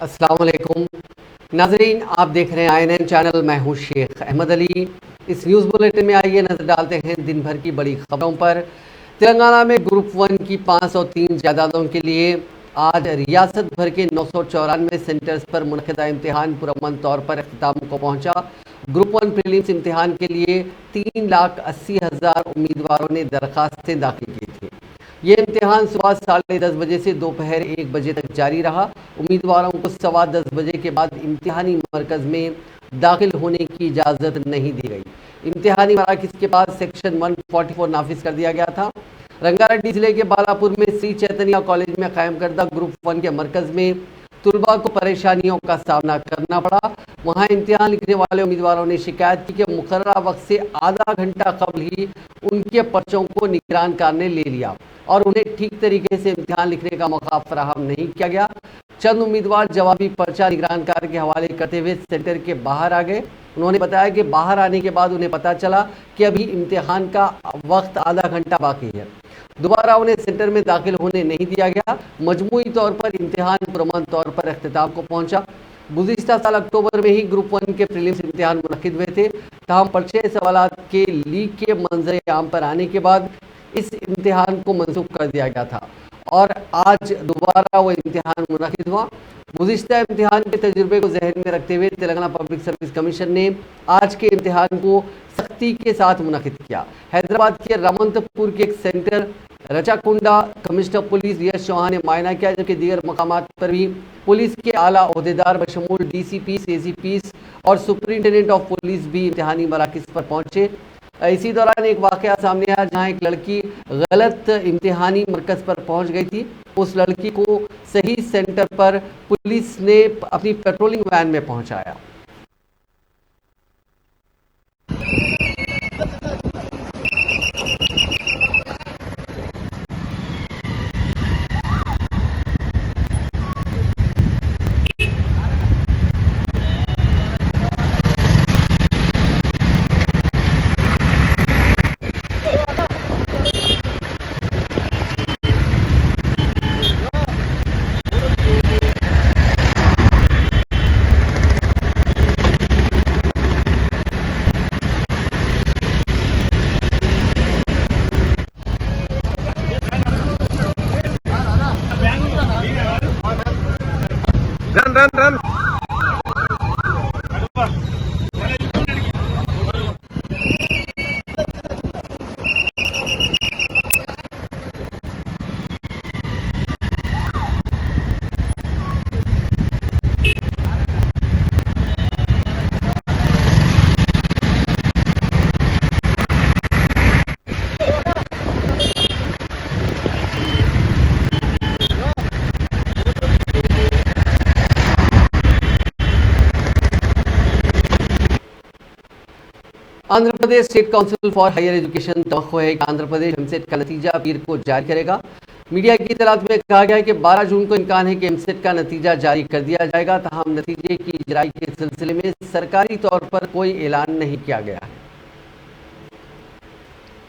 अस्सलाम वालेकुम नाजरीन, आप देख रहे हैं INN चैनल। मैं हूं शेख अहमद अली। इस न्यूज़ बुलेटिन में आइए नजर डालते हैं दिन भर की बड़ी खबरों पर। तेलंगाना में ग्रुप 1 की 503 जायदादों के लिए आज रियासत भर के 994 सेंटर्स पर मुनक़िदा इम्तिहान पुरअमन तौर पर अख्ताम को पहुंचा। ग्रुप 1 प्रीलिम्स इम्तिहान के लिए 3,80,000 उम्मीदवारों ने दरखास्तें दाखिल की थी। ये इम्तिहान सुबह 10:30 बजे से दोपहर 1 बजे तक जारी रहा। उम्मीदवारों को 10:15 बजे के बाद इम्तिहानी मरकज़ में दाखिल होने की इजाज़त नहीं दी गई। इम्तिहानी मराकज़ के बाद सेक्शन 144 नाफिज कर दिया गया था। रंगारेड्डी जिले के बालापुर में श्री चैतन्य कॉलेज में कायम करदा ग्रुप 1 के मरकज़ में तुलबा को परेशानियों का सामना करना पड़ा। वहाँ इम्तिहान लिखने वाले उम्मीदवारों ने शिकायत की कि मुकर्ररा वक्त से आधा घंटा कबल ही उनके पर्चों को निगरान कार ने ले लिया और उन्हें ठीक तरीके से इम्तिहान लिखने का मौका फराहम नहीं किया गया। चंद उम्मीदवार जवाबी पर्चा निगरान कार के हवाले करते हुए सेंटर के बाहर आ गए। उन्होंने बताया कि बाहर आने के बाद उन्हें पता चला कि अभी इम्तिहान का वक्त आधा घंटा बाकी है। दोबारा उन्हें सेंटर में दाखिल होने नहीं दिया गया। मजमूई तौर पर इम्तिहान पुरअमन तौर पर अख्तिताम को पहुंचा। गुज़िश्ता साल अक्टूबर में ही ग्रुप 1 के प्रीलिम्स इम्तिहान मुनक़िद हुए थे। तमाम पर्चे सवालात के लीक के मंजर आम पर आने के बाद इस इम्तिहान को मनसूख कर दिया गया था और आज दोबारा वो इम्तिहान मुनक़िद हुआ। गुज़िश्ता इम्तिहान के तजुर्बे को जहन में रखते हुए तेलंगाना पब्लिक सर्विस कमीशन ने आज के इम्तिहान को सख्ती के साथ मुनक़िद किया। हैदराबाद के रामंतपुर के एक सेंटर रचाकुंडा कमिश्नर पुलिस यश चौहान ने मायना किया, जबकि दीगर मकामात पर भी पुलिस के आला ओहदेदार बशमूल DCP, ACPs और सुपरिटेंडेंट ऑफ पुलिस भी इम्तिहानी मराकज़ पर पहुंचे। इसी दौरान एक वाक़या सामने आया जहां एक लड़की गलत इम्तिहानी मरकज़ पर पहुंच गई थी। उस लड़की को सही सेंटर पर पुलिस ने अपनी पेट्रोलिंग वैन में पहुंचाया। रन Andhra Pradesh state council for higher education तवक्को है कि आंध्र प्रदेश एमसेट का नतीजा पीर को जारी करेगा। मीडिया की इतलात में कहा गया है कि 12 जून को इम्कान है कि एमसेट का नतीजा जारी कर दिया जाएगा। तमाम नतीजे की इजराई के सिलसिले में सरकारी तौर पर कोई ऐलान नहीं किया गया है।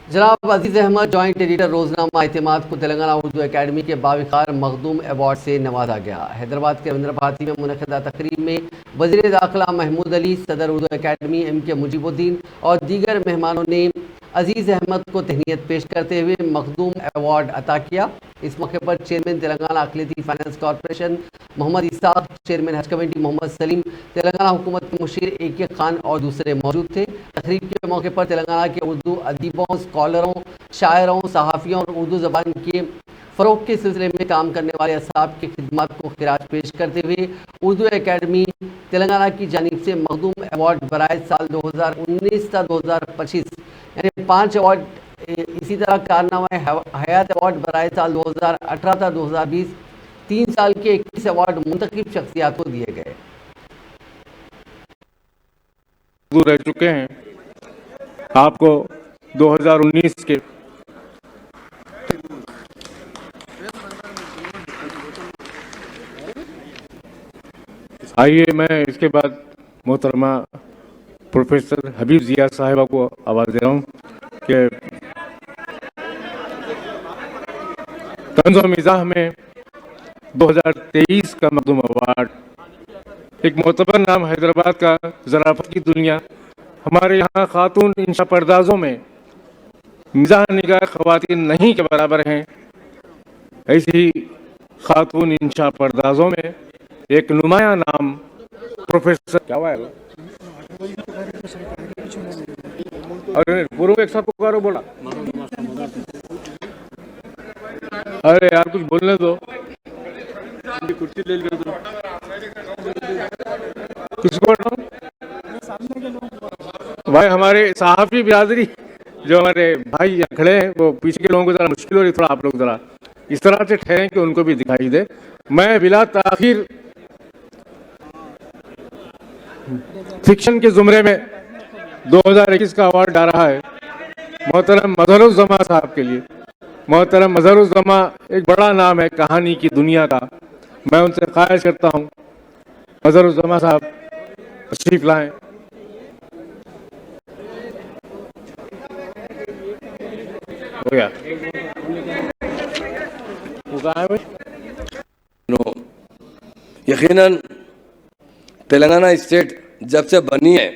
जनाब अजीज़ अहमद जॉइंट एडिटर रोजनामा एतमाद को तेलंगाना उर्दू अकेडमी के बाविकार मखदूम अवार्ड से नवाजा गया। हैदराबाद के रविंद्र भारती में मुनक़िदा तकरीब में वज़ीर दाखिला महमूद अली, सदर उर्दू अकेडमी MK मुजीबुद्दीन और दीगर मेहमानों ने अजीज़ अहमद को तहनीत पेश करते हुए मखदूम अवार्ड अता किया। इस मौके पर चेयरमैन तेलंगाना अक़लियती finance corporation Mohammed Ishaq, chairman Haj committee Mohammed Salim, Telangana हुकूमत के मुशीर AK खान और दूसरे मौजूद थे। तकरीब के मौके पर तेलंगाना के उर्दू अदीबों, स्कॉलरों, शायरों, सहाफ़ियों और उर्दू ज़बान के फ़रोग़ के सिलसिले में काम करने वाले असाब की खिदमत को खिराज पेश करते हुए उर्दू अकेडमी तेलंगाना की जानिब से मखदूम अवार्ड बराए साल 2019 था 2025 यानी 5 अवार्ड, इसी तरह कारनामा हयात अवार्ड बराए साल 2018 था 2020 3 साल के 21 अवार्ड मुंतखब शख्सियात को दिए गए। रह चुके हैं। आपको 2019 के आइए मैं इसके बाद मोहतरमा प्रोफेसर हबीब जिया साहिबा को आवाज़ दे रहा हूँ कि तंज़ और मिज़ाह में 2023 का मखदूम अवार्ड मोतबर नाम हैदराबाद का ज़राफ़त की दुनिया। हमारे यहाँ खातून इंशा पर्दाज़ों में मिज़ाह निगाह ख़वातीन नहीं के बराबर हैं। ऐसी ही खातून इंशा पर्दाज़ों में एक नुमाया नाम प्रोफेसर क्या हुआ है? अरे पूर्व एक साथ पुकारो बोला। अरे यार कुछ बोलने दो। कुर्सी ले लो तो। किसको भाई हमारे सहाफ़ी बिरादरी जो हमारे भाई यहाँ खड़े हैं वो पीछे के लोगों को ज़रा मुश्किल हो रही, थोड़ा आप लोग ज़रा इस तरह से ठहरें कि उनको भी दिखाई दे। मैं बिला ताखिर फिक्शन के ज़ुमरे में 2021 का अवार्ड आ रहा है मोहतरम मज़हरुज़्ज़मा साहब के लिए। मोहतरम मज़हरुज़्ज़मा एक बड़ा नाम है कहानी की दुनिया का। मैं उनसे ख्वाहिश करता हूँ मज़हरुज़्ज़मा साहब तशरीफ लाएं। हो गया वो कहाँ है भाई? यकीनन तेलंगाना स्टेट जब से बनी है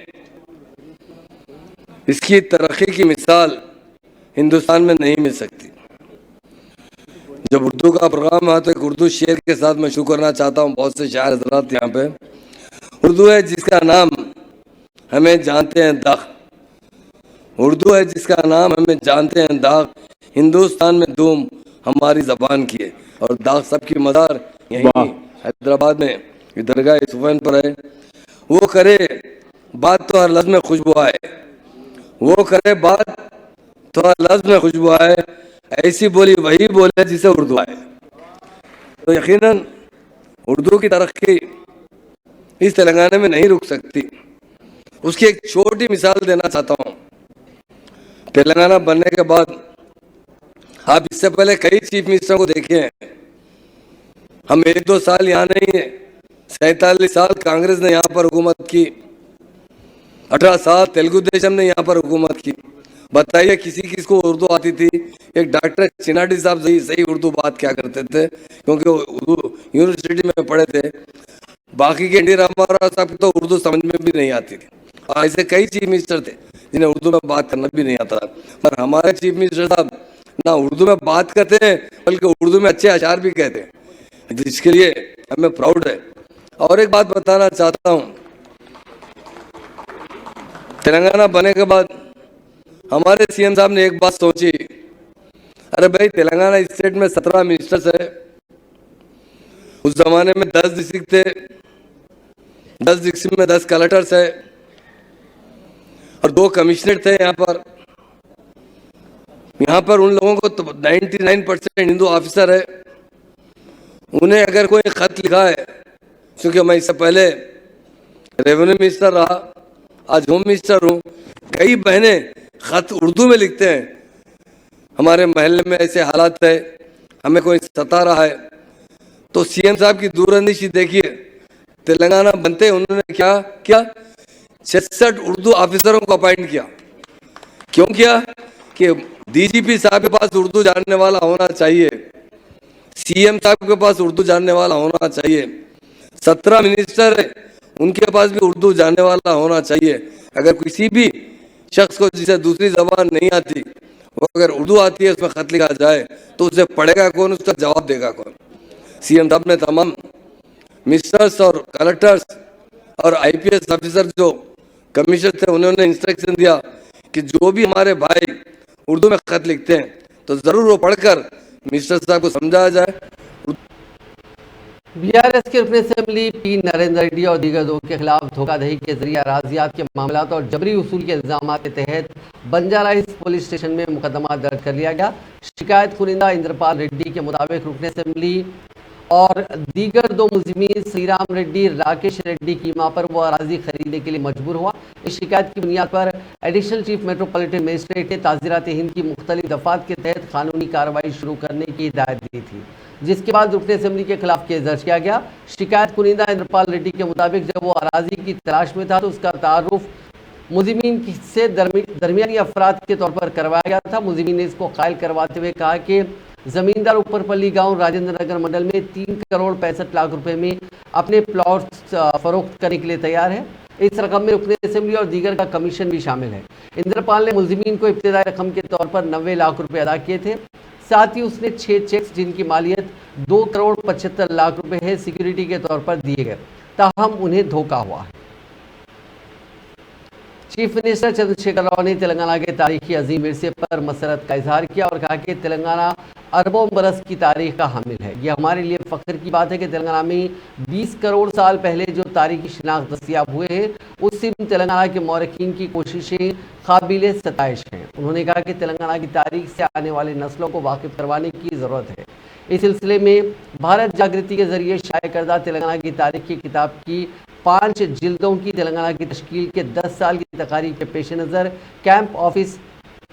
इसकी तरक्की की मिसाल हिंदुस्तान में नहीं मिल सकती। जब उर्दू का प्रोग्राम है तो एक उर्दू शेर के साथ मैं शुरू करना चाहता हूँ। बहुत से शायर हज़रात यहाँ पे। उर्दू है जिसका नाम हमें जानते हैं दाग, उर्दू है जिसका नाम हमें जानते हैं दाग, हिंदुस्तान में धूम हमारी ज़बान की है और दाग सबकी मदार यहीं हैदराबाद में दरगाह सुफैन पर है। वो करे बात तो हर लफ्ज़ में खुशबू आए, वो करे बात तो हर लफ्ज़ में खुशबू आए, ऐसी बोली वही बोले जिसे उर्दू आए। तो यकीनन उर्दू की तरक्की इस तेलंगाना में नहीं रुक सकती। उसकी एक छोटी मिसाल देना चाहता हूँ। तेलंगाना बनने के बाद आप इससे पहले कई चीफ मिनिस्टर को देखे हैं। हम 1-2 साल यहाँ नहीं है, 47 साल कांग्रेस ने यहाँ पर हुकूमत की, 18 साल तेलुगु देशम ने यहाँ पर हुकूमत की। बताइए किसी किसको उर्दू आती थी? एक डॉक्टर चिनाटी साहब सही उर्दू बात क्या करते थे क्योंकि वो उर्दू यूनिवर्सिटी में पढ़े थे। बाकी के एनटी रामाराव साहब को तो उर्दू समझ में भी नहीं आती थी और ऐसे कई चीफ मिनिस्टर थे जिन्हें उर्दू में बात करना भी नहीं आता। पर हमारे चीफ मिनिस्टर साहब ना उर्दू में बात करते हैं बल्कि उर्दू में अच्छे अशार भी कहते हैं, जिसके लिए हमें प्राउड है। और एक बात बताना चाहता हूँ, तेलंगाना बने के बाद हमारे सीएम साहब ने एक बात सोची, अरे भाई तेलंगाना स्टेट में 17 मिनिस्टर्स है। उस जमाने में 10 डिस्ट्रिक्ट थे, 10 डिस्ट्रिक्ट में 10 कलेक्टर्स है और 2 कमिश्नर थे। यहाँ पर उन लोगों को तो 99% हिंदू ऑफिसर है। उन्हें अगर कोई खत लिखा है, क्योंकि मैं इससे पहले रेवेन्यू मिनिस्टर रहा, आज होम मिनिस्टर हूँ, कई बहनें खत उर्दू में लिखते हैं। हमारे महल्ले में ऐसे हालात है, हमें कोई सता रहा है तो सीएम साहब की दूरंदेशी देखिए। तेलंगाना बनते उन्होंने क्या किया? 66 उर्दू ऑफिसरों को अपॉइंट किया। क्यों किया? कि डीजीपी साहब के पास उर्दू जानने वाला होना चाहिए, सीएम साहब के पास उर्दू जानने वाला होना चाहिए, 17 मिनिस्टर है उनके पास भी उर्दू जानने वाला होना चाहिए। अगर किसी भी शख्स को जिसे दूसरी जबान नहीं आती, वो अगर उर्दू आती है उसमें खत लिखा जाए तो उसे पढ़ेगा कौन, उसका जवाब देगा कौन? सीएम साहब ने तमाम मिनिस्टर्स और कलेक्टर्स और आईपीएस ऑफिसर जो कमिश्नर थे उन्होंने इंस्ट्रक्शन दिया कि जो भी हमारे भाई उर्दू में खत लिखते हैं तो जरूर वो पढ़कर मिनिस्टर साहब को समझाया जाए। बीआरएस के रुकन असेंबली पी नरेंद्र रेड्डी और दीगर लोगों के खिलाफ धोखाधड़ी के जरिए अराजियात के मामला और जबरी वसूल के इल्जाम के तहत बंजारा हिल्स पुलिस स्टेशन में मुकदमा दर्ज कर लिया गया। शिकायत कुनिंदा इंद्रपाल रेड्डी के मुताबिक रुकन असेंबली और दीगर 2 मुलजिमीन श्रीराम रेड्डी, राकेश रेड्डी की मां पर वो अराजी खरीदने के लिए मजबूर हुआ। इस शिकायत की बुनियाद पर एडिशनल चीफ मेट्रोपॉलिटन मजिस्ट्रेट ने ताज़ीरात हिंद की मुख्तलिफ दफात के तहत कानूनी कार्रवाई शुरू करने की हिदायत दी थी, जिसके बाद रुकन असेंबली के खिलाफ केस दर्ज किया गया। शिकायत कुनिंदा इंद्रपाल रेड्डी के मुताबिक जब वो अराजी की तलाश में था तो उसका तारुफ मुलजिमीन से दरमियानी अफराद के तौर पर करवाया गया था। मुलजिमीन ने इसको कायल करवाते हुए कहा कि जमींदार ऊपरपल्ली गांव राजेंद्र नगर मंडल में 3 करोड़ 65 लाख रुपए में अपने प्लॉट फरोख्त करने के लिए तैयार है। इस रकम में रुकन असेंबली और दीगर का कमीशन भी शामिल है। इंद्रपाल ने मुलजिमीन को इब्तदाई रकम के तौर पर 90 लाख रुपए अदा किए थे। साथ ही उसने 6 चेक्स जिनकी मालियत 2 करोड़ 75 लाख रुपए है सिक्योरिटी के तौर पर दिए गए, ताहम उन्हें धोखा हुआ है। चीफ मिनिस्टर चंद्रशेखर राव ने तेलंगाना के तारीखी अजीम विरसे पर मसरत का इजहार किया और कहा कि तेलंगाना अरबों बरस की तारीख का हामिल है। यह हमारे लिए फख्र की बात है कि तेलंगाना में 20 करोड़ साल पहले जो तारीखी शिनाख्त दस्तियाब हुए हैं, उससे तेलंगाना के मौरखीन की कोशिशें काबिल सताइश हैं। उन्होंने कहा कि तेलंगाना की तारीख से आने वाली नस्लों को वाकिफ करवाने की ज़रूरत है। इस सिलसिले में भारत जागृति के जरिए शाये करदा तेलंगाना की तारीख की किताब की 5 जिल्दों की तेलंगाना की तश्कील के 10 साल की तकारीब के पेश नज़र कैंप ऑफिस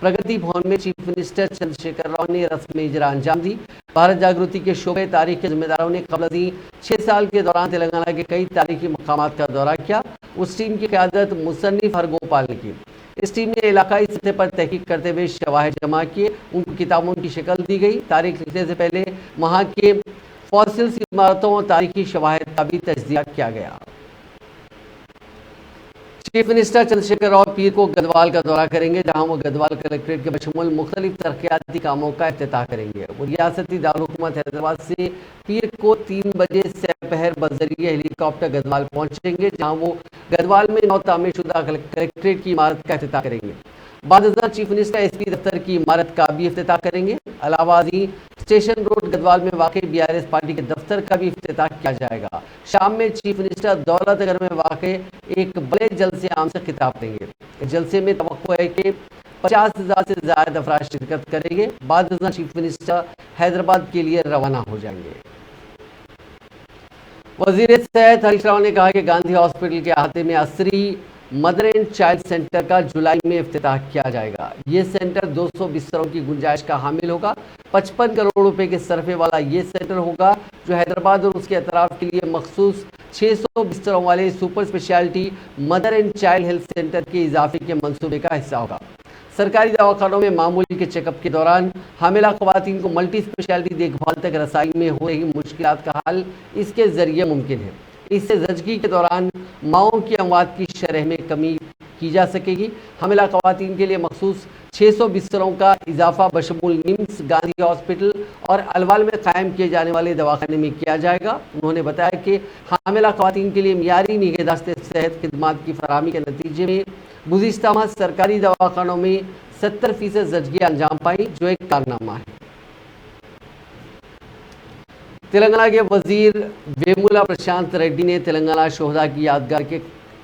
प्रगति भवन में चीफ मिनिस्टर चंद्रशेखर राव ने रस्म इजरा अंजाम दी। भारत जागृति के शोबे तारीख के जिम्मेदारों ने कबल 6 साल के दौरान तेलंगाना के कई तारीखी मकामात का दौरा किया। उस टीम की क़यादत मुसन्निफ हरगोपाल ने की। इस टीम ने इलाकाई सतह पर तहकीक करते हुए शवाहिद जमा किए, उनको किताबों की शक्ल दी गई। तारीख लिखने से पहले वहाँ के फॉसिल्स, इमारतों और तारीखी शवाहिद का भी तज्जिया किया गया। चीफ मिनिस्टर चंद्रशेखर राव पीर को गदवाल का दौरा करेंगे, जहां वो गदवाल कलेक्ट्रेट के बशमूल मुख्तलिफ तरक्याती कामों का इफ्तिताह करेंगे। वो रियासती दारुलहुकूमत हैदराबाद से पीर को 3 बजे सपहर बजरिए हेलीकॉप्टर गदवाल पहुंचेंगे, जहां वो गदवाल में नौ तामीर शुदा कलेक्ट्रेट की इमारत का इफ्तिताह करेंगे। बाद चीफ मिनिस्टर एसपी दफ्तर की इमारत का भी इफ्तिताह करेंगे। अलाहाबादी स्टेशन रोड गदवाल में वाक़ई बीआरएस पार्टी के दफ्तर का भी इफ्तिताह किया जाएगा। शाम में चीफ मिनिस्टर दौलतनगर में वाक़ई एक बड़े जलसे आम से खिताब देंगे। जलसे में तवक्को है कि 50,000 से ज़्यादा अफराद शिरकत करेंगे। बाद चीफ मिनिस्टर हैदराबाद के लिए रवाना हो जाएंगे। वज़ीर सेहत हरीश राव ने कहा कि गांधी हॉस्पिटल के अहाते में असरी मदर एंड चाइल्ड सेंटर का जुलाई में इफ्तिताह किया जाएगा। ये सेंटर 200 बिस्तरों की गुंजाइश का हामिल होगा। 55 करोड़ रुपए के सरफे वाला ये सेंटर होगा, जो हैदराबाद और उसके अतराफ के लिए मखसूस 600 बिस्तरों वाले super speciality mother and child health centre के इजाफे के मंसूबे का हिस्सा होगा। सरकारी दवाखानों में मामूली के चेकअप के दौरान हामिला ख़वातीन को मल्टी स्पेशलिटी देखभाल तक रसाई में हो रही मुश्किलात का हल इसके ज़रिए मुमकिन है। इससे ज़चगी के दौरान माओं की अमवात की शरह में कमी की जा सकेगी। हामिला ख़वातीन के लिए मखसूस 600 बिस्तरों का इजाफा बशमूल निम्स, गांधी हॉस्पिटल और अलवाल में कायम किए जाने वाले दवाखाने में किया जाएगा। उन्होंने बताया कि हामिला ख़वातीन के लिए मियारी निगहदाश्त सेहत खिदमात की फराहमी के नतीजे में गुज़िश्ता माह सरकारी दवाखानों में 70% ज़चगी अंजाम पाई, जो एक कारनामा है। तेलंगाना के वजीर वेमुला प्रशांत रेड्डी ने तेलंगाना शोहदा की यादगार के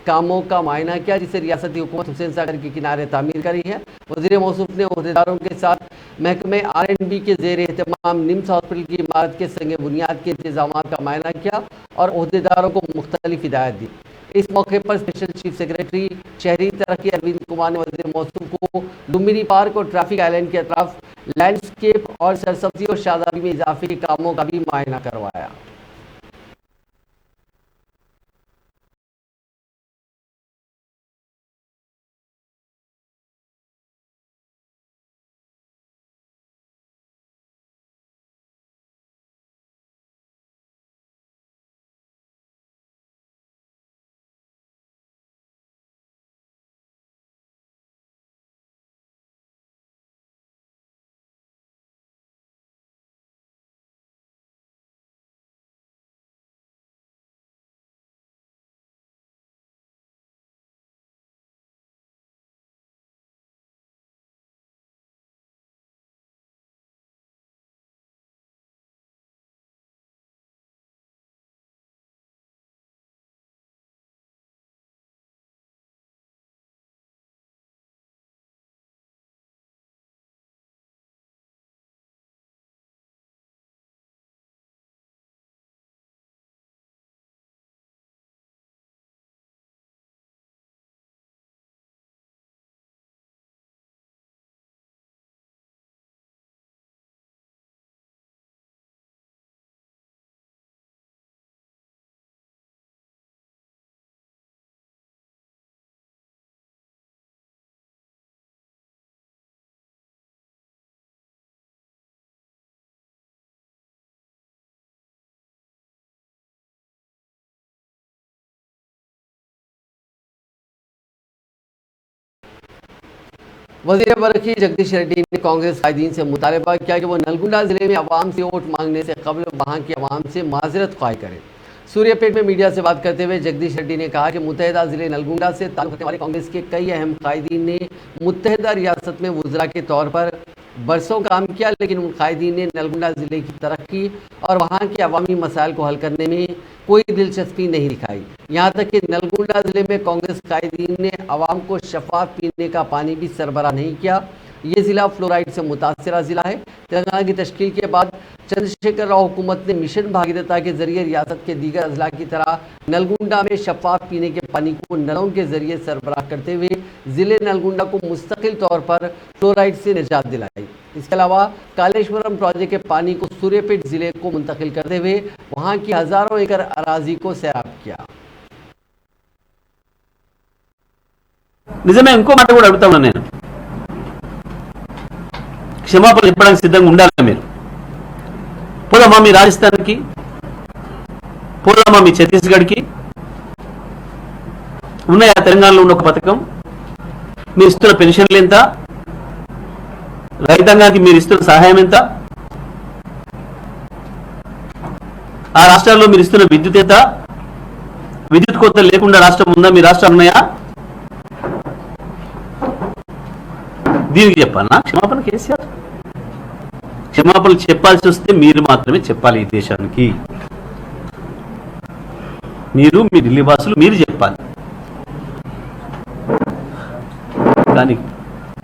कामों का मुआयना किया, जिसे रियासती हुकूमत हुसैन सागर के किनारे तामीर करी है। वजीर मौसूफ ने अहदेदारों के साथ महकमे R&B के ज़ेर एहतमाम निम्स हॉस्पिटल की इमारत के संग बुनियाद के इंतजाम का मुआयना किया और अहदेदारों को मुख्तलिफ हिदायत दी। इस मौके पर स्पेशल चीफ सेक्रेटरी शहरी तरक्की अरविंद कुमार ने वजीर मौसूफ को लुम्बिनी पार्क और ट्रैफिक आइलैंड के अतराफ लैंडस्केप और सरसब्जी और शादाबी में इजाफे के कामों का भी मुआयना करवाया। वजीर बरकी जगदीश रेड्डी ने कांग्रेस कायदीन से मुतालबा किया कि वो नलगुंडा जिले में अवाम से वोट मांगने से कबल वहां की अवाम से माजरत ख्वाह करें। सूर्यापेट में मीडिया से बात करते हुए जगदीश रेड्डी ने कहा कि मुत्तहिदा जिले नलगुंडा से ताल्लुक रखने वाले कांग्रेस के कई अहम कायदीन ने मुत्तहिदा रियासत में वज़रा के तौर पर बरसों काम किया, लेकिन उन कायदीन ने नलगुंडा ज़िले की तरक्की और वहाँ के अवामी मसाइल को हल करने में कोई दिलचस्पी नहीं दिखाई। यहाँ तक कि नलगुंडा ज़िले में कांग्रेस कायदीन ने अवाम को शफाफ पीने का पानी भी सरबराह नहीं किया। ये ज़िला फ्लोराइड से मुतासरा ज़िला है। तेलंगाना की तश्कील के बाद चंद्रशेखर राव हुकूमत ने मिशन भागीरथता के जरिए रियासत के दीगर अजला की तरह नलगुंडा में शफाफ पीने के पानी को नलों के जरिए सरबराह करते हुए ज़िले नलगुंडा को मुस्तकिल तौर पर फ्लोराइड से निजात दिलाई। इसके अलावा कालेश्वरम प्रोजेक्ट के पानी को सूर्यापेट ज़िले को मुंतकिल करते हुए वहाँ की हज़ारों एकड़ अराजी को सैराब किया। నిజమే ఇంకో మాట కూడా అడుగుతా ఉన్నాను, నేను క్షమాపణ చెప్పడానికి సిద్ధంగా ఉండాలి. మీరు పోదామా మీ రాజస్థాన్కి, పోదామా మీ ఛత్తీస్గఢ్కి? ఉన్నాయా తెలంగాణలో ఉన్న ఒక పథకం? మీరు ఇస్తున్న పెన్షన్లు ఎంత? రైతాంగానికి మీరు ఇస్తున్న సహాయం ఎంత? ఆ రాష్ట్రాల్లో మీరు ఇస్తున్న విద్యుత్ ఎంత? విద్యుత్ కోత లేకుండా రాష్ట్రం ఉందా? మీ రాష్ట్రాలు ఉన్నాయా? దీనికి చెప్పాలనా క్షమాపణ? కేసీఆర్ క్షమాపణలు చెప్పాల్సి వస్తే మీరు మాత్రమే చెప్పాలి. ఈ దేశానికి మీరు, మీ ఢిల్లీ వాసులు మీరు చెప్పాలి. కానీ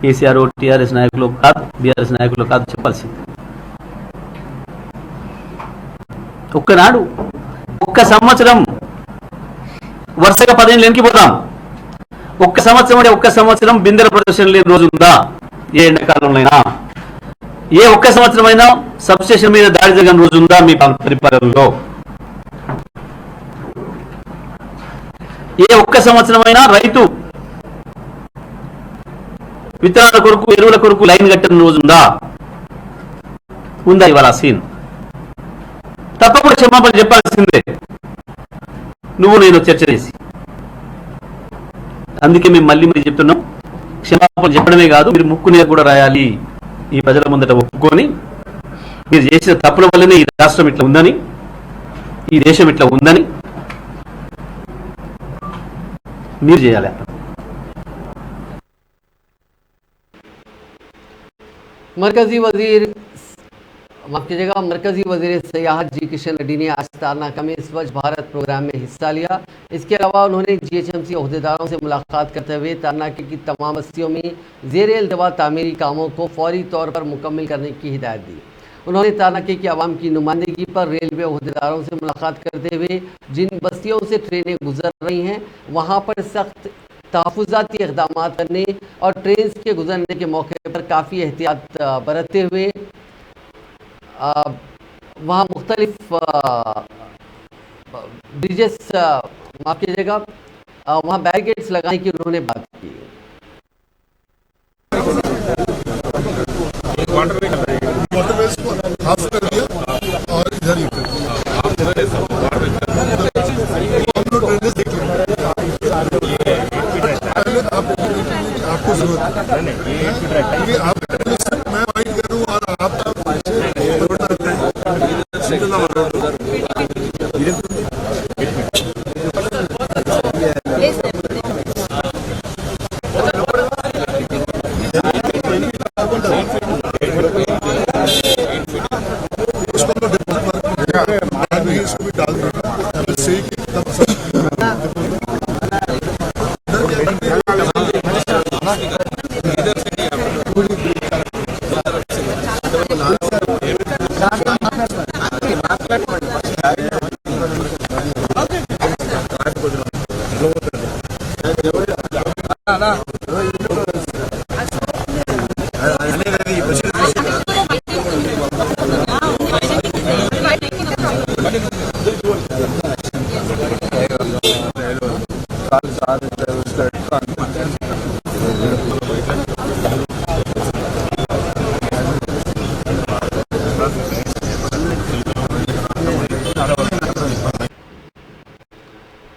కేసీఆర్ టీఆర్ఎస్ నాయకులు కాదు, బీఆర్ఎస్ నాయకులు కాదు చెప్పాల్సింది. ఒక్కనాడు ఒక్క సంవత్సరం వరుసగా 15 ఏళ్ళకి పోతాం. ఒక్క సంవత్సరం అంటే ఒక్క సంవత్సరం బిందెల ప్రదర్శన లేని రోజు ఉందా? ఏ ఎండాకాలంలో, ఏ ఒక్క సంవత్సరం అయినా సబ్స్టేషన్ మీద దాడి జరిగిన రోజు ఉందా మీ పరిపాలనలో? ఏ ఒక్క సంవత్సరం అయినా రైతు విత్తనాల కొరకు, ఎరువుల కొరకు లైన్ కట్టిన రోజు ఉందా? ఉందా ఇవాళ సీన్? తప్పకుండా క్షమాపణ చెప్పాల్సిందే, నువ్వు నేను చర్చ చేసి. అందుకే మేము మళ్ళీ మీరు చెప్తున్నాం, క్షమాపణ చెప్పడమే కాదు, మీరు ముక్కు మీద కూడా రాయాలి. ఈ ప్రజల ముందట ఒప్పుకొని మీరు చేసిన తప్పుల వల్లనే ఈ రాష్ట్రం ఇట్లా ఉందని, ఈ దేశం ఇట్లా ఉందని మీరు చేయాలి. मरकजी वजीर सयाहत जी किशन रेड्डी ने आज तारनाका में स्वच्छ भारत प्रोग्राम में हिस्सा लिया। इसके अलावा उन्होंने जीएचएमसी अहदेदारों से मुलाकात करते हुए तारनाके की तमाम बस्तियों में ज़ेर इल्तवा तामीरी कामों को फौरी तौर पर मुकम्मल करने की हिदायत दी। उन्होंने तारनाके की आवाम की नुमाइंदगी पर रेलवे अहदेदारों से मुलाकात करते हुए जिन बस्तियों से ट्रेनें गुजर रही हैं वहाँ पर सख्त तहफ़्फ़ुज़ाती इक़दाम करने और ट्रेन के गुजरने के मौके पर काफ़ी एहतियात बरतते हुए वहाँ मुख्तलिफ ब्रिजेस, माफ़ कीजिएगा, वहाँ बैरिकेड्स लगाने की उन्होंने बात की। वाटरवेज को हाफ कर दिया और इधर ही कर दिया। हम लोग ड्रेनेज देख लेंगे। पहले आपको जरूरत है, क्योंकि आप मैं वाइट करूँ और आप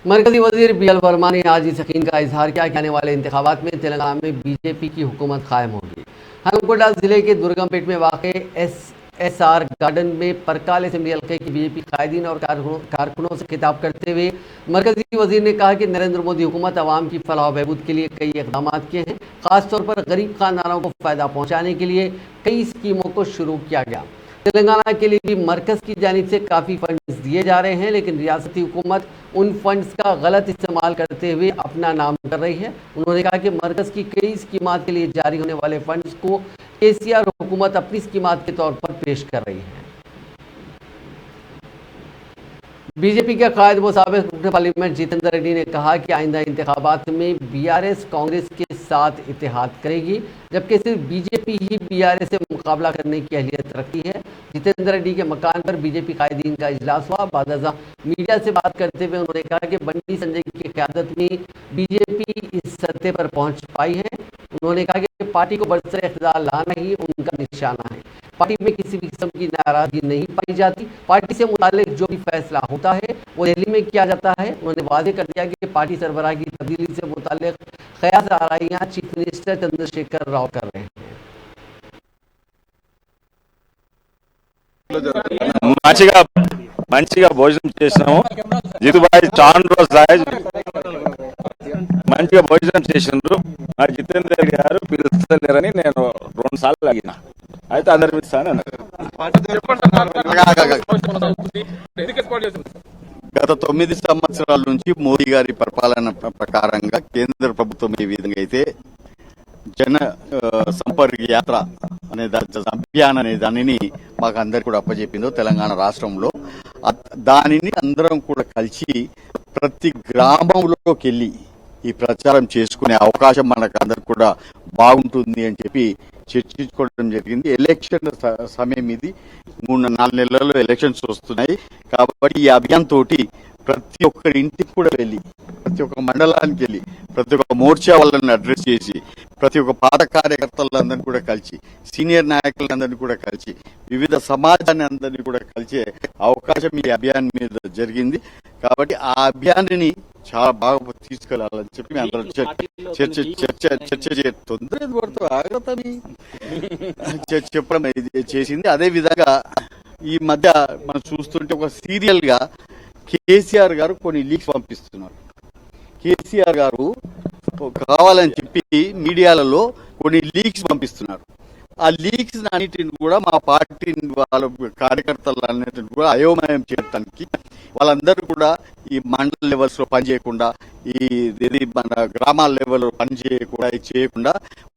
मरकजी वजीर BL वर्मा ने आज इस यकीन का इजहार किया कि आने वाले इंतखाबात में तेलंगाना में BJP की हुकूमत कायम होगी। हनुमकोटा जिले के दुर्गमपेट में वाक़ SR गार्डन में परकाल असेंबली हल्के की BJP कायदीन और कारकुनों से खिताब करते हुए मरकजी वजीर ने कहा कि नरेंद्र मोदी हुकूमत आवाम की फलाह बहबूद के लिए कई इकदाम किए हैं। खासतौर पर गरीब खानदानों को फ़ायदा पहुँचाने के लिए कई स्कीमों को शुरू किया गया। तेलंगाना के लिए भी मरकज़ की जानिब से काफ़ी फंड्स दिए जा रहे हैं, लेकिन रियासती हुकूमत उन फंड्स का गलत इस्तेमाल करते हुए अपना नाम कर रही है। उन्होंने कहा कि मरकज़ की कई स्कीमात के लिए जारी होने वाले फंड्स को KCR हुकूमत अपनी स्कीमात के तौर पर पेश कर रही है। BJP के कायद व साबिक़ रुकन पार्लियामेंट जितेंद्र रेड्डी ने कहा कि आइंदा इंतखाबात में BRS कांग्रेस के साथ इत्तेहाद करेगी, जबकि सिर्फ BJP ही BRS से मुकाबला करने की अहलियत रखती है। जितेंद्र रेड्डी के मकान पर BJP कायदीन का इजलास हुआ। बादशाह मीडिया से बात करते हुए उन्होंने कहा कि बंडी संजय की क़यादत में BJP इस सतह पर पहुंच पाई है। उन्होंने कहा कि पार्टी को बरसर इख्तियार लाना ही उनका निशाना है। पार्टी में किसी भी किस्म की नाराजगी नहीं पाई जाती। पार्टी से मुतालिक जो भी फैसला होता है वो दिल्ली में किया जाता है। उन्होंने वादे कर दिया कि पार्टी सरबराह की तब्दीली से मुतालिक क़यास आराइयाँ चीफ मिनिस्टर चंद्रशेखर राव कर रहे हैं। మంచిగా భోజనం చేసినాము. జితుబాయి చాండ్రో సాయ్ మంచిగా భోజనం చేసిండ్రు. మా జితేంద్ర రెడ్డి గారు పిలుస్తలేరని నేను 2 సార్లు అడిగిన. అయితే అందరు పిలుస్తాను అన్నారు. గత 9 సంవత్సరాల నుంచి మోదీ గారి పరిపాలన ప్రకారంగా కేంద్ర ప్రభుత్వం ఏ విధంగా అయితే జన సంపర్క యాత్ర అనే అభియాన్ అనే దానిని మాకు అందరికి కూడా అప్పచెప్పిందో తెలంగాణ రాష్ట్రంలో, దానిని అందరం కూడా కలిసి ప్రతి గ్రామంలోకి వెళ్ళి ఈ ప్రచారం చేసుకునే అవకాశం మనకు అందరికి కూడా బాగుంటుంది అని చెప్పి చర్చించుకోవడం జరిగింది. ఎలక్షన్ సమయం ఇది, 3-4 నెలల్లో ఎలక్షన్స్ వస్తున్నాయి కాబట్టి ఈ అభియాన్ తోటి ప్రతి ఒక్కరి ఇంటికి కూడా వెళ్ళి, ప్రతి ఒక్క మండలానికి వెళ్ళి, ప్రతి ఒక్క మోర్చా వాళ్ళని అడ్రస్ చేసి, ప్రతి ఒక్క పాత కార్యకర్తలందరినీ కూడా కలిసి, సీనియర్ నాయకులందరినీ కూడా కలిసి, వివిధ సమాజాన్ని అందరినీ కూడా కలిసే అవకాశం ఈ అభియాన్ మీద జరిగింది. కాబట్టి ఆ అభియాన్ని చాలా బాగా తీసుకెళ్లాలని చెప్పి అందరూ చర్చ తొందర ఆగతని చెప్పడం చేసింది. అదే విధంగా ఈ మధ్య మనం చూస్తుంటే ఒక సీరియల్ గా KCR గారు కొన్ని లీక్స్ పంపిస్తున్నారు. KCR గారు కావాలని చెప్పి మీడియాలలో కొన్ని లీక్స్ పంపిస్తున్నారు. ఆ లీక్స్ అన్నిటిని కూడా మా పార్టీ వాళ్ళ కార్యకర్తలు అన్నిటిని కూడా అయోమయం చేయడానికి, వాళ్ళందరూ కూడా ఈ మండల లెవెల్స్ లో పనిచేయకుండా, మన గ్రామాల లెవెల్లో చేయకుండా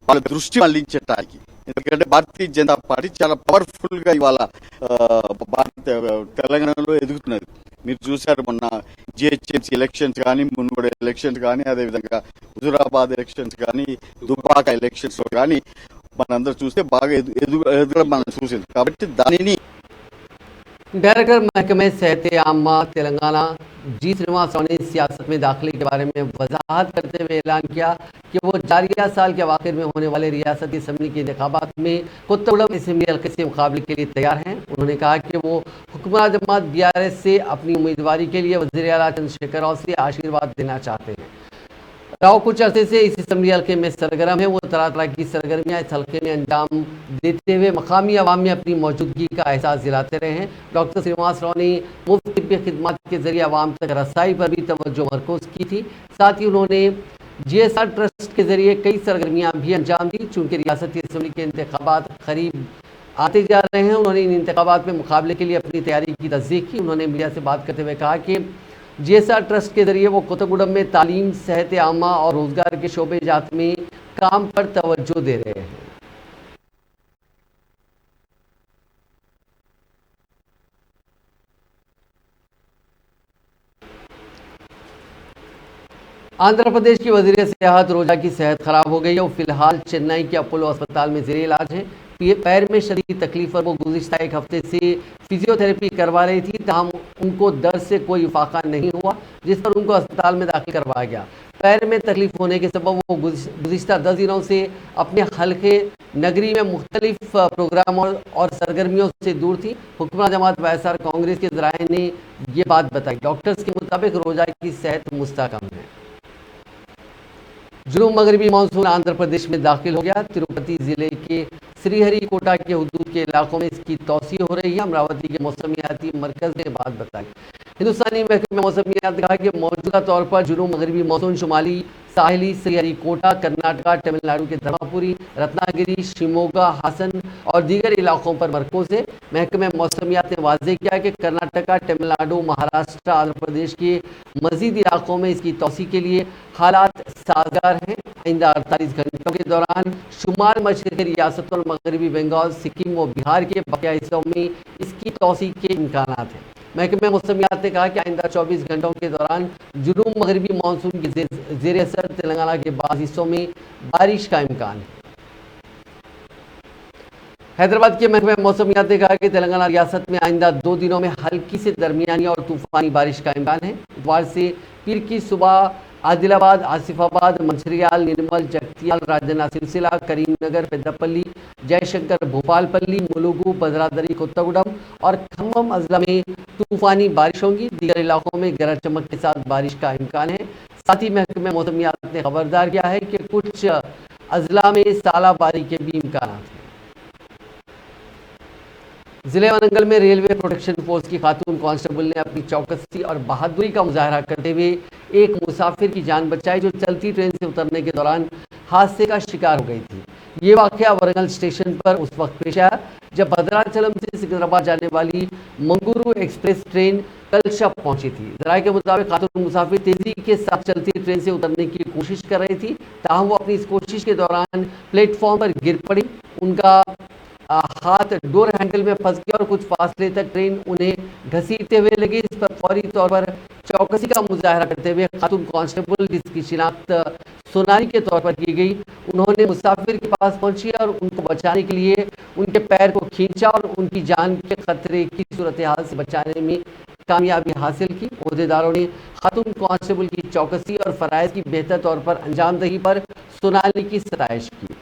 వాళ్ళ దృష్టి మళ్లించడానికి. ఎందుకంటే భారతీయ జనతా పార్టీ చాలా పవర్ఫుల్ గా ఇవాళ తెలంగాణలో ఎదుగుతున్నది. మీరు చూశారు మొన్న GHMC ఎలక్షన్స్ కానీ, మున్గోడ ఎలక్షన్స్ కానీ, అదేవిధంగా హుజురాబాద్ ఎలక్షన్స్ కానీ, దుబ్బాక ఎలక్షన్స్ లో కానీ మనందరూ చూస్తే బాగా ఎదుగడం మనం చూసింది. కాబట్టి దానిని डायरेक्टर महकमे सेहत आमा तेलंगाना G श्रीनिवास ने सियासत में दाखिले के बारे में वजाहत करते हुए ऐलान किया कि वो जारिया साल के आखिर में होने वाले रियासती असम्बली के इंतखाबात में कोत्तगुडम असेंबली हल्के से मुकाबले के लिए तैयार हैं। उन्होंने कहा कि वो हुकूमत जमात BRS से अपनी उम्मीदवारी के लिए वज़ीर आला चंद्रशेखर राव से आशीर्वाद देना चाहते हैं। राव कुछ अरसे से इस असम्बली हल्के में सरगर्म है। वो तरह तरह की सरगर्मियाँ इस हल्के में अंजाम देते हुए मकामी आवाम में अपनी मौजूदगी का एहसास दिलाते रहे हैं। डॉक्टर श्रीनिवास राव ने मुफ्त तिब्बी खिदमत के जरिए आवाम तक रसाई पर भी तवज्जो मरकूज की थी। साथ ही उन्होंने GSR ट्रस्ट के जरिए कई सरगर्मियाँ भी अंजाम दी। चूँकि रियासती असम्बली के इंतखाबात करीब आते जा रहे हैं, उन्होंने इन इंतखाबात में मुकाबले के लिए अपनी तैयारी की तस्दीक की। उन्होंने मीडिया से बात करते हुए कहा कि GSR ट्रस्ट के जरिए वो कोत्तगुडम में तालीम, सेहत आमा और रोजगार के शोबे जात में काम पर तवज्जो दे रहे हैं। आंध्र प्रदेश की वजीर सियाहत रोजा की सेहत खराब हो गई है। वो फिलहाल चेन्नई के अपोलो अस्पताल में ज़ेरे इलाज है। पैर में शदीद तकलीफ पर वो गुज़िश्ता एक हफ्ते से फिजियोथेरेपी करवा रही थी, ताहम उनको दर्द से कोई फाका नहीं हुआ, जिस पर उनको अस्पताल में दाखिल करवाया गया। पैर में तकलीफ होने के सबब वो गुज़िश्ता 10 दिनों से अपने हल्के नगरी में मुख्तलिफ प्रोग्रामों और सरगर्मियों से दूर थी। हुक्मरान जमात वायएसआर कांग्रेस के ज़राए ने ये बात बताई। डॉक्टर्स के मुताबिक रोजा की सेहत मुस्तकम है। जुनूब मगरबी मानसून आंध्र प्रदेश में दाखिल हो गया। तिरुपति जिले के श्रीहरिकोटा के हुदूद के इलाकों में इसकी तौसी हो रही है। अमरावती के मौसमियाती मरकज ने बात बताई। हिंदुस्तानी महकमे मौसमियात ने कहा कि मौजूदा तौर पर जुनूब मगरबी मानसून शुमाली साहिली श्रीहरिकोटा, कर्नाटका, तमिलनाडु के धर्मपुरी, रत्नागिरी, शिमोगा, हासन और दीगर इलाकों पर मरकूज है। महकमे मौसमियात ने वाज़ेह किया कि कर्नाटका, तमिलनाडु, महाराष्ट्र, आंध्र प्रदेश के मजीद इलाकों में इसकी तौसी के लिए हालात साजगार हैं। आइंदा 48 घंटों के दौरान शुमाल मशरक़ी रियासतों, मगरबी बंगाल, सिक्किम और बिहार के बकिया हिस्सों में इसकी तौसी के इम्कानात हैं। महकमे मौसमियात ने कहा कि आइंदा 24 घंटों के दौरान जुनूब मगरबी मानसून के ज़ेर असर तेलंगाना के बाज़ हिस्सों में बारिश का इम्कान है। हैदराबाद के महकमे मौसमियात ने कहा कि तेलंगाना रियासत में आइंदा 2 दिनों में हल्की से दरमियानी और तूफानी बारिश का इम्कान है। इतवार से पीर की सुबह आदिलाबाद, आसिफाबाद, मंचिर्याल, निर्मल, जगतियाल, राजन्ना सिलसिला, करीमनगर, पेद्दपल्ली, जयशंकर, भोपालपल्ली, मुलुगु, भद्रादरी, कोत्तागुडम और खम्मम अजला में तूफानी बारिश होगी। दीगर इलाकों में गरज चमक के साथ बारिश का इम्कान है। साथ ही महकमे मौसमियात ने खबरदार किया है कि कुछ अजला में सालाबारी के भी इम्कान हैं। जिले वरंगल में रेलवे प्रोटेक्शन फोर्स की खातून कांस्टेबल ने अपनी चौकसी और बहादुरी का मुजाहरा करते हुए एक मुसाफिर की जान बचाई, जो चलती ट्रेन से उतरने के दौरान हादसे का शिकार हो गई थी। ये वाकया वरंगल स्टेशन पर उस वक्त पेश आया जब भद्राचलम से सिकंदराबाद जाने वाली मंगुरू एक्सप्रेस ट्रेन कल शब पहुंची थी। जराये के मुताबिक खातून मुसाफिर तेजी के साथ चलती ट्रेन से उतरने की कोशिश कर रही थी, ताहम वो अपनी इस कोशिश के दौरान प्लेटफॉर्म पर गिर पड़ी। उनका हाथ डोर हैंडल में फंस गया और कुछ फासले तक ट्रेन उन्हें घसीटते हुए लगी। इस पर फौरी तौर पर चौकसी का मुजाहरा करते हुए खातून कांस्टेबल, जिसकी शिनाख्त सोनाली के तौर पर की गई, उन्होंने मुसाफिर के पास पहुंची और उनको बचाने के लिए उनके पैर को खींचा और उनकी जान के खतरे की सूरत हाल से बचाने में कामयाबी हासिल की। ओहदेदारों ने खातून कांस्टेबल की चौकसी और फराइज की बेहतर तौर पर अंजामदही पर सोनाली की सताइश की।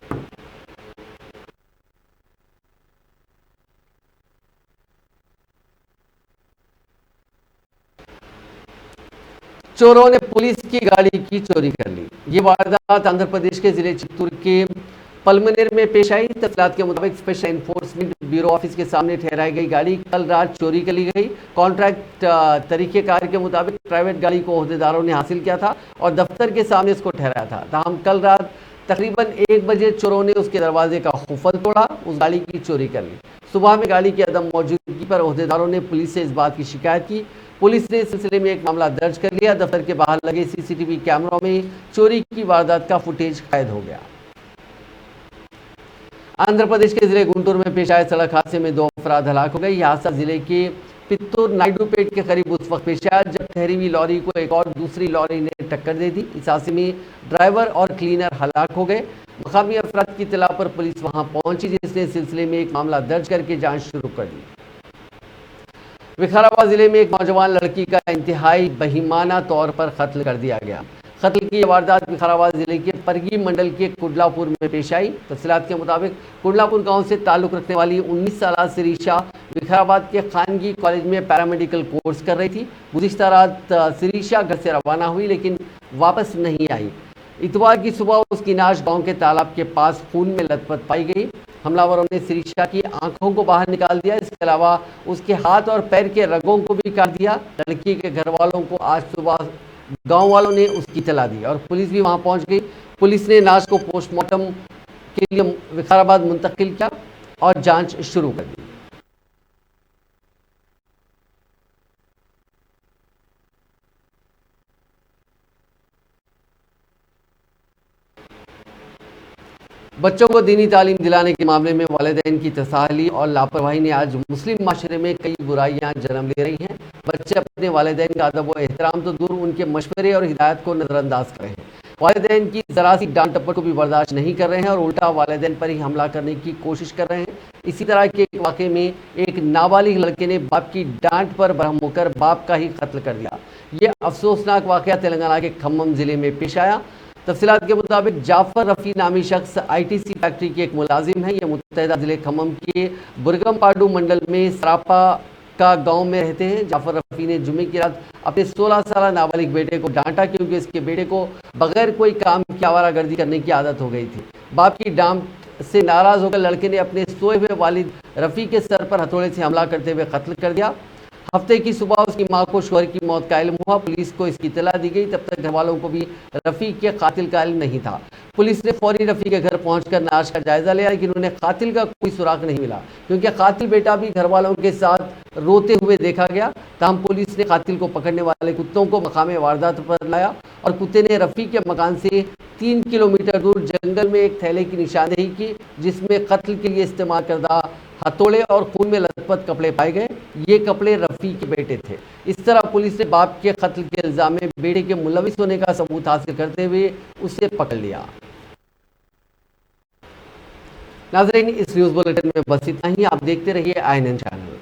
चोरों ने पुलिस की गाड़ी की चोरी कर ली। ये वारदात आंध्र प्रदेश के जिले चित्तूर के पलमनेर में पेश आई। तफसीलात के मुताबिक स्पेशल एनफोर्समेंट ब्यूरो ऑफिस के सामने ठहराई गई गाड़ी कल रात चोरी कर ली गई। कॉन्ट्रैक्ट तरीकेकार के मुताबिक प्राइवेट गाड़ी को ओहदेदारों ने हासिल किया था और दफ्तर के सामने इसको ठहराया था। ताहम कल रात तकरीबन 1 बजे चोरों ने उसके दरवाजे का खुफल तोड़ा, उस गाड़ी की चोरी कर ली। सुबह में गाड़ी की अदम मौजूदगी पर ओहदेदारों ने पुलिस से इस बात की शिकायत की। पुलिस ने इस सिलसिले में एक मामला दर्ज कर लिया। दफ्तर के बाहर लगे सीसीटीवी कैमरों में चोरी की वारदात का फुटेज कैद हो गया। आंध्र प्रदेश के जिले गुंटूर में पेश आए सड़क हादसे में 2 अफराद हलाक हो गए। यह हादसा जिले के पित्तूर नायडूपेट के करीब उस वक्त पेश आया जब ठहरी हुई लॉरी को एक और दूसरी लॉरी ने टक्कर दे दी। इस हादसे में ड्राइवर और क्लीनर हलाक हो गए। मकामी अफराद की इत्तला पर पुलिस वहां पहुंची, जिसने इस सिलसिले में एक मामला दर्ज करके जांच शुरू कर दी। विकाराबाद जिले में एक नौजवान लड़की का इंतहाई बहिमाना तौर पर कत्ल कर दिया गया। कत्ल की वारदात विकाराबाद जिले के परगी मंडल के कुडलापुर में पेश आई। तफसीलात के मुताबिक कुडलापुर गांव से ताल्लुक रखने वाली 19 साल सिरीशा विकाराबाद के खानगी कॉलेज में पैरामेडिकल कोर्स कर रही थी। गुज़िश्ता रात सिरीशा घर से रवाना हुई लेकिन वापस नहीं आई। इतवार की सुबह उसकी नाश गांव के तालाब के पास खून में लथपथ पाई गई। हमलावरों ने सिरीशा की आंखों को बाहर निकाल दिया। इसके अलावा उसके हाथ और पैर के रगों को भी काट दिया। लड़की के घर वालों को आज सुबह गांव वालों ने उसकी इत्तला दी और पुलिस भी वहां पहुंच गई। पुलिस ने लाश को पोस्टमार्टम के लिए विकाराबाद मुंतकिल किया और जांच शुरू कर दी। बच्चों को दीनी तालीम दिलाने के मामले में वालिदैन की तसाहली और लापरवाही ने आज मुस्लिम माशरे में कई बुराइयां जन्म ले रही हैं। बच्चे अपने वालिदैन का अदब व एहतराम तो दूर, उनके मशवरे और हिदायत को नज़रअंदाज कर रहे हैं। वालिदैन की ज़रा सी डांट टप्पड़ को भी बर्दाश्त नहीं कर रहे हैं और उल्टा वालिदैन पर ही हमला करने की कोशिश कर रहे हैं। इसी तरह के एक वाक़े में एक नाबालिग लड़के ने बाप की डांट पर बरहम होकर बाप का ही कत्ल कर दिया। ये अफसोसनाक वाकया तेलंगाना के खम्मम जिले में पेश आया। तफसीलात के मुताबिक जाफर रफ़ी नामी शख्स आईटीसी फैक्ट्री के एक मुलाजिम है। यह मुत्तहिदा जिले खम्मम के बुरगमपाडू मंडल में सरापा का गांव में रहते हैं। जाफर रफ़ी ने जुमे की रात अपने 16 साल नाबालिग बेटे को डांटा क्योंकि इसके बेटे को बगैर कोई काम की आवारागर्दी करने की आदत हो गई थी। बाप की डांट से नाराज होकर लड़के ने अपने सोए हुए वालिद रफ़ी के सर पर हथौड़े से हमला करते हुए कत्ल कर दिया। हफ्ते की सुबह उसकी मां को शोहर की मौत का इल्म हुआ। पुलिस को इसकी इत्तला दी गई। तब तक घर वालों को भी रफ़ी के कातिल का इल्म नहीं था। पुलिस ने फौरी रफ़ी के घर पहुंचकर नाश का जायजा लिया, लेकिन उन्हें कातिल का कोई सुराग नहीं मिला क्योंकि कातिल बेटा भी घर वालों के साथ रोते हुए देखा गया। तमाम पुलिस ने कातिल को पकड़ने वाले कुत्तों को मकाम वारदात पर लाया और कुत्ते ने रफ़ी के मकान से 3 किलोमीटर दूर जंगल में एक थैले की निशानदेही की जिसमें कत्ल के लिए इस्तेमाल करदा हथौड़े और खून में लथपथ कपड़े पाए गए। ये कपड़े रफ़ी के बेटे थे। इस तरह पुलिस ने बाप के कत्ल के इल्जाम में बेटे के मुलविस होने का सबूत हासिल करते हुए उसे पकड़ लिया। नाज़रीन, इस न्यूज़ बुलेटिन में बस इतना ही। आप देखते रहिए INN चैनल।